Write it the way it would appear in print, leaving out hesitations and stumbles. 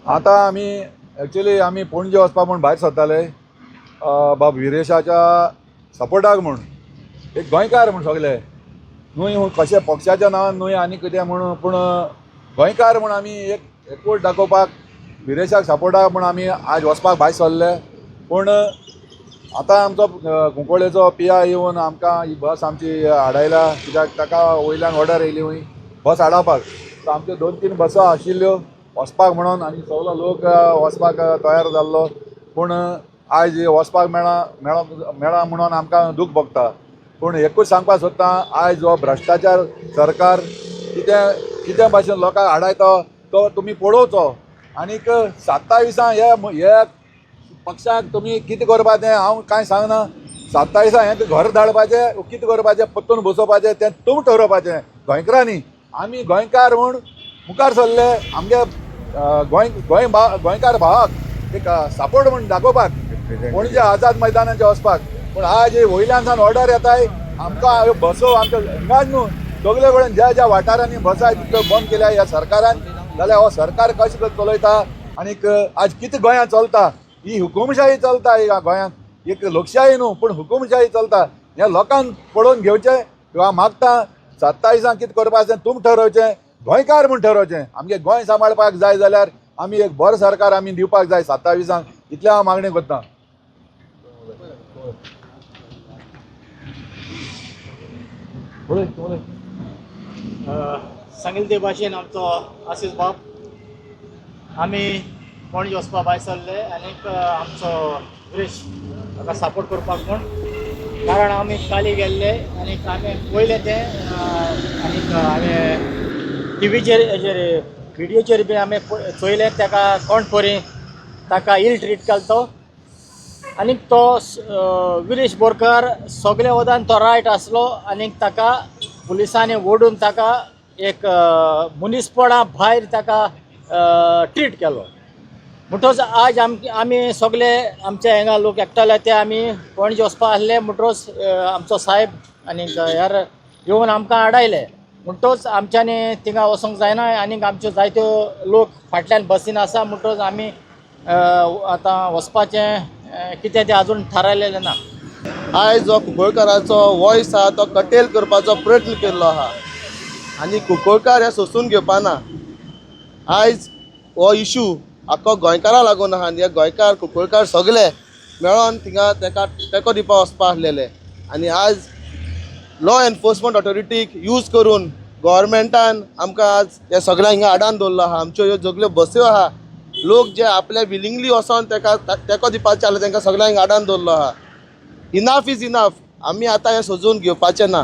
आता आमी पणजे वचपा म्हूण भायर सरताले बाब विरेशाच्या सपोर्टाक म्हूण एक गोंयकार म्हूण सगळे न्हय कशे पक्षाच्या नांवान न्हय आनी कितें म्हूण पूण गोंयकार म्हूण आमी एकूच दाखोवपाक विरेशाक सपोर्टाक म्हूण आमी आज वचपाक भायर सरले। पूण आतां आमचो कुंकळ्ळेचो पिया येवन आमकां ही बस आमची हाडायला, कित्याक ताका वयल्यान ऑर्डर येयली हुंय बस हाडपाक। सो आमच्यो 2-3 बसो आशिल्ल्यो वचपाक म्हणून आनी सगळो लोक वचपाक तयार जाल्लो। पूण आयज वचपाक मेळा म्हणून आमकां दूख भोगता। पूण एकूच सांगपाक सोदतां, आयज हो भ्रश्टाचार सरकार कितें भाशेन लोकांक हाडायता तो तुमी पळोवचो। आनीक 27 हे पक्षाक तुमी कितें करपाचें हांव कांय सांगना। 27 हें घर धाडपाचें कितें करपाचें परतून बसोवपाचें तें तुमी ठरोवपाचें गोंयकारांनी। आमी गोंयकार म्हूण मुखार सरले आमगे गोंयकार भावाक एक सपोर्ट म्हूण दाखोवपाक पणजे आझाद मैदानाचेर वचपाक। पूण आज वयल्यान सावन ऑर्डर येताय आमकां बसो आमच्या हिंगाच न्हू सगळे कडेन ज्या वाठारांनी बसाय तितल्यो बंद केल्या ह्या सरकारान। जाल्यार हो सरकार कशें चलयता आनीक आज कितें गोंयांत चलता, ही हुकुमशाही चलता ह्या गोंयांत। एक लोकशाही न्हू पूण हुकुमशाही चलता। हे लोकांक पळोवन घेवचें किंवा मागता 27 कितें करपाचें तुमी ठरोवचें, गोंयकार म्हूण ठरोवचें। आमगे गोंय सांबाळपाक जाय जाल्यार आमी एक बरो सरकार आमी दिवपाक जाय 27 इतलें हांव मागणी करतां। सांगिल्ले ते भाशेन आमचो आशीष बाब आमी पणजे वचपा भायर सरले आनीक आमचो विरेश ताका सपोर्ट करपाक म्हूण। कारण आमी काली गेल्ले आनीक आमी पयले तें आनीक हांवें टीव्हीचेर हेचेर व्हिडियोचेर बी आमी चोयलें ताका कोण परी ताका इल ट्रीट केलो तो। आनीक तो विरेश बोरकार सगळे वदान तो रायट आसलो आनीक ताका पुलिसांनी ओडून ताका एक मनीसपणा भायर ताका ट्रीट केलो। म्हणटच आज आमी सगळे आमचे हांगा लोक एकठांयले ते आमी पणजे वचपा आसले म्हणटच आमचो साहेब आनीक ह्यार येवन आमकां हाडायले। म्हणटच आमच्यांनी थिंगा वचोंक जायना आनीक आमच्यो जायत्यो लोक फाटल्यान बसीन आसा म्हणटच आमी आतां वचपाचें कितें तें आजून थारायलेलें ना। आयज जो कुंकळकाराचो वॉयस आहा तो कटेल करपाचो प्रयत्न केल्लो आहा आनी कुंकळकार हे सोंसून घेवपाना। आयज हो इशू आख्खो गोंयकाराक लागून आहा आनी हे गोंयकार कुंकळकार सगळे मेळोन थिंगा ताका तेंको दिवपाक वचपा आसलेले। आनी आयज लॉ एनफोर्समेंट ऑथॉरिटीक यूज करून गव्हर्मेंटान आमकां आज हे सगळ्यांक हिंगा आडावन दवरलो आहा। आमच्यो ह्यो सगळ्यो बस्यो आहा लोक जे आपल्या विलिंगली वचोन ताका तेंको दिवपाचे आसले तांकां सगळ्यांक आडावन दवरलो आहा। Enough is enough. आमी आतां हें सोजून घेवपाचें ना।